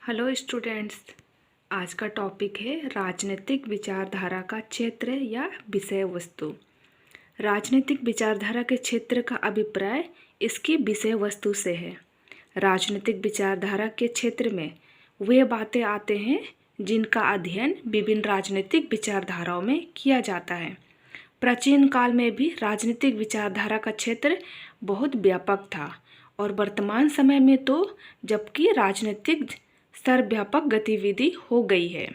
Hello students. आज का topic है राजनीतिक विचारधारा का क्षेत्र या विषय वस्तु। राजनीतिक विचारधारा के क्षेत्र का अभिप्राय इसकी विषय वस्तु से है। राजनीतिक विचारधारा के क्षेत्र में वे बातें आते हैं जिनका अध्ययन विभिन्न राजनीतिक विचारधाराओं में किया जाता है। प्राचीन काल में भी राजनीतिक विचारधारा का क्षेत्र बहुत व्यापक था और वर्तमान समय में तो जबकि राजनीतिक सर्वव्यापक गतिविधि हो गई है,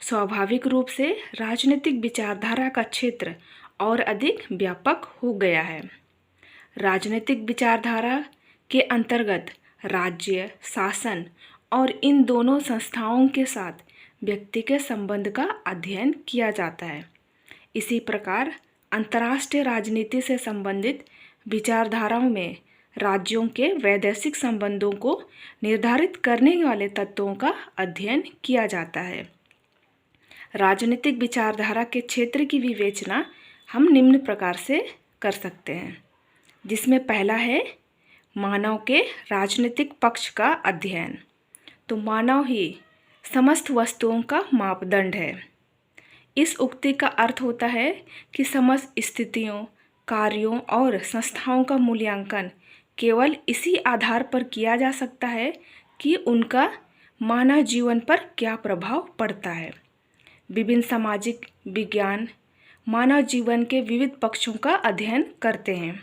स्वाभाविक रूप से राजनीतिक विचारधारा का क्षेत्र और अधिक व्यापक हो गया है। राजनीतिक विचारधारा के अंतर्गत राज्य, शासन और इन दोनों संस्थाओं के साथ व्यक्ति के संबंध का अध्ययन किया जाता है। इसी प्रकार अंतर्राष्ट्रीय राजनीति से संबंधित विचारधाराओं में राज्यों के वैदेशिक संबंधों को निर्धारित करने वाले तत्वों का अध्ययन किया जाता है। राजनीतिक विचारधारा के क्षेत्र की विवेचना हम निम्न प्रकार से कर सकते हैं, जिसमें पहला है मानव के राजनीतिक पक्ष का अध्ययन। तो मानव ही समस्त वस्तुओं का मापदंड है। इस उक्ति का अर्थ होता है कि समस्त स्थितियों, कार्यों और संस्थाओं का मूल्यांकन केवल इसी आधार पर किया जा सकता है कि उनका मानव जीवन पर क्या प्रभाव पड़ता है। विभिन्न सामाजिक विज्ञान मानव जीवन के विविध पक्षों का अध्ययन करते हैं।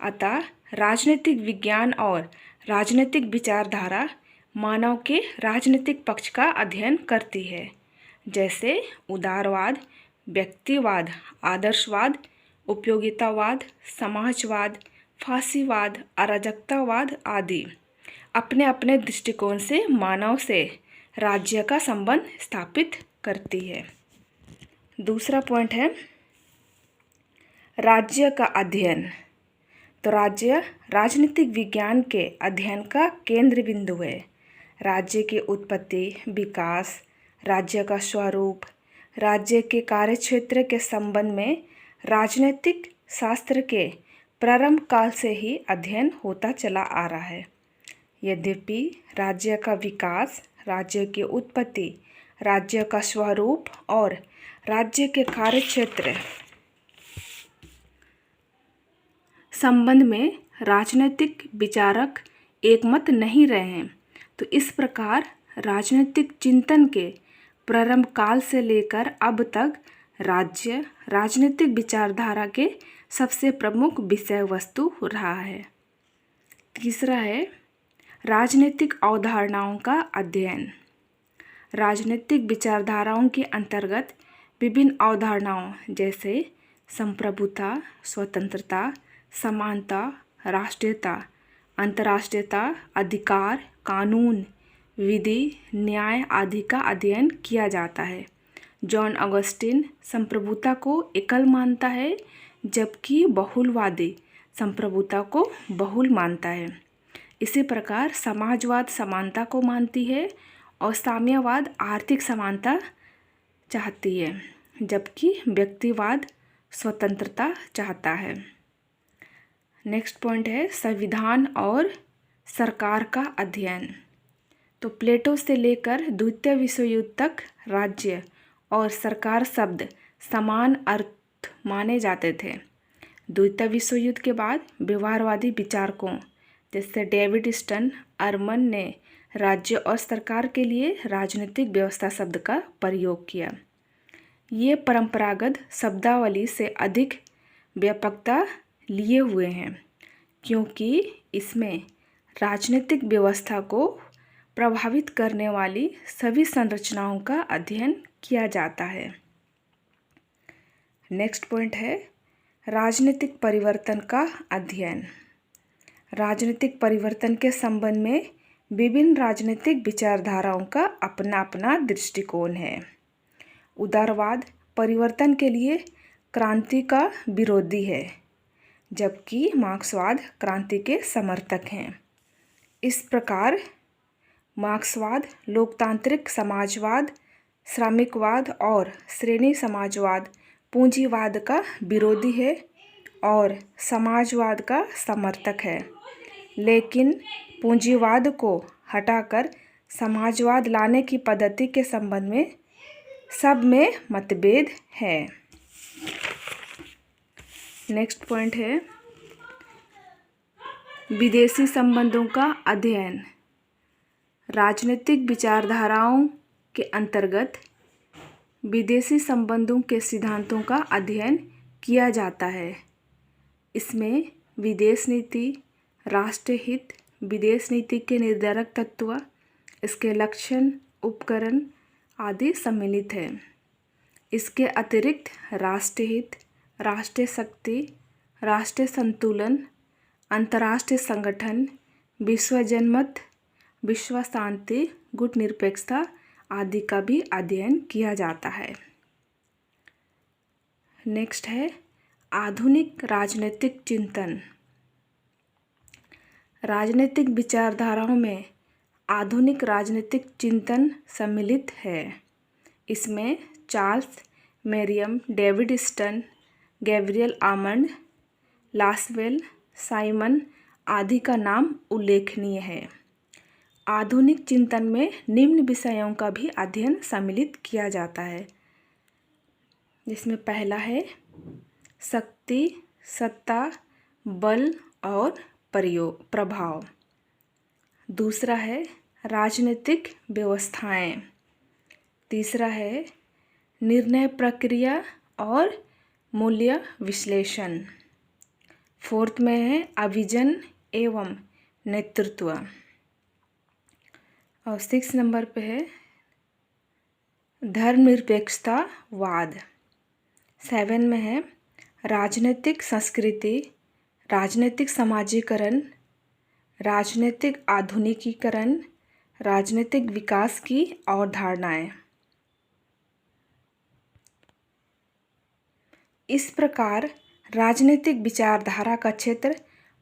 अतः राजनीतिक विज्ञान और राजनीतिक विचारधारा मानव के राजनीतिक पक्ष का अध्ययन करती है, जैसे उदारवाद, व्यक्तिवाद, आदर्शवाद, उपयोगितावाद, समाजवाद, फांसीवाद, अराजकतावाद आदि अपने अपने दृष्टिकोण से मानव से राज्य का संबंध स्थापित करती है। दूसरा पॉइंट है राज्य का अध्ययन। तो राज्य राजनीतिक विज्ञान के अध्ययन का केंद्र बिंदु है। राज्य की उत्पत्ति, विकास, राज्य का स्वरूप, राज्य के कार्यक्षेत्र के संबंध में राजनीतिक शास्त्र के प्रारंभ काल से ही अध्ययन होता चला आ रहा है। यद्यपि राज्य का विकास, राज्य की उत्पत्ति, राज्य का स्वरूप और राज्य के कार्यक्षेत्र संबंध में राजनीतिक विचारक एकमत नहीं रहे हैं, तो इस प्रकार राजनीतिक चिंतन के प्रारंभ काल से लेकर अब तक राज्य राजनीतिक विचारधारा के सबसे प्रमुख विषय वस्तु रहा है। तीसरा है राजनीतिक अवधारणाओं का अध्ययन। राजनीतिक विचारधाराओं के अंतर्गत विभिन्न अवधारणाओं जैसे संप्रभुता, स्वतंत्रता, समानता, राष्ट्रीयता, अंतर्राष्ट्रीयता, अधिकार, कानून, विधि, न्याय आदि का अध्ययन किया जाता है। जॉन ऑगस्टिन संप्रभुता को एकल मानता है, जबकि बहुलवादी संप्रभुता को बहुल मानता है। इसी प्रकार समाजवाद समानता को मानती है और साम्यवाद आर्थिक समानता चाहती है, जबकि व्यक्तिवाद स्वतंत्रता चाहता है। नेक्स्ट पॉइंट है संविधान और सरकार का अध्ययन। तो प्लेटो से लेकर द्वितीय विश्व युद्ध तक राज्य और सरकार शब्द समान अर्थ माने जाते थे। द्वितीय विश्व युद्ध के बाद व्यवहारवादी विचारकों जैसे डेविड स्टन अरमन ने राज्य और सरकार के लिए राजनीतिक व्यवस्था शब्द का प्रयोग किया। ये परंपरागत शब्दावली से अधिक व्यापकता लिए हुए हैं, क्योंकि इसमें राजनीतिक व्यवस्था को प्रभावित करने वाली सभी संरचनाओं का अध्ययन किया जाता है। नेक्स्ट पॉइंट है राजनीतिक परिवर्तन का अध्ययन। राजनीतिक परिवर्तन के संबंध में विभिन्न राजनीतिक विचारधाराओं का अपना अपना दृष्टिकोण है। उदारवाद परिवर्तन के लिए क्रांति का विरोधी है, जबकि मार्क्सवाद क्रांति के समर्थक हैं। इस प्रकार मार्क्सवाद लोकतांत्रिक समाजवाद, श्रमिकवाद और श्रेणी समाजवाद पूंजीवाद का विरोधी है और समाजवाद का समर्थक है, लेकिन पूंजीवाद को हटाकर समाजवाद लाने की पद्धति के संबंध में सब में मतभेद है। नेक्स्ट पॉइंट है विदेशी संबंधों का अध्ययन। राजनीतिक विचारधाराओं के अंतर्गत विदेशी संबंधों के सिद्धांतों का अध्ययन किया जाता है। इसमें विदेश नीति, राष्ट्रीय हित, विदेश नीति के निर्धारक तत्व, इसके लक्षण, उपकरण आदि सम्मिलित है। इसके अतिरिक्त राष्ट्रीय हित, राष्ट्रीय शक्ति, राष्ट्रीय संतुलन, अंतर्राष्ट्रीय संगठन, विश्व जनमत, विश्व शांति, गुट निरपेक्षता आदि का भी अध्ययन किया जाता है। नेक्स्ट है आधुनिक राजनीतिक चिंतन। राजनीतिक विचारधाराओं में आधुनिक राजनीतिक चिंतन सम्मिलित है। इसमें Charles Merriam, David Easton, Gabriel Almond, Lasswell, Simon आदि का नाम उल्लेखनीय है। आधुनिक चिंतन में निम्न विषयों का भी अध्ययन सम्मिलित किया जाता है, जिसमें पहला है शक्ति, सत्ता, बल और प्रभाव। दूसरा है राजनीतिक व्यवस्थाएं। तीसरा है निर्णय प्रक्रिया और मूल्य विश्लेषण। फोर्थ में है अभिजन एवं नेतृत्व। और 6 नंबर पे है धर्मनिरपेक्षतावाद। 7 में है राजनीतिक संस्कृति, राजनीतिक समाजीकरण, राजनीतिक आधुनिकीकरण, राजनीतिक विकास की अवधारणाएं। इस प्रकार राजनीतिक विचारधारा का क्षेत्र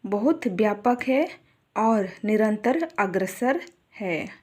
बहुत व्यापक है और निरंतर अग्रसर है।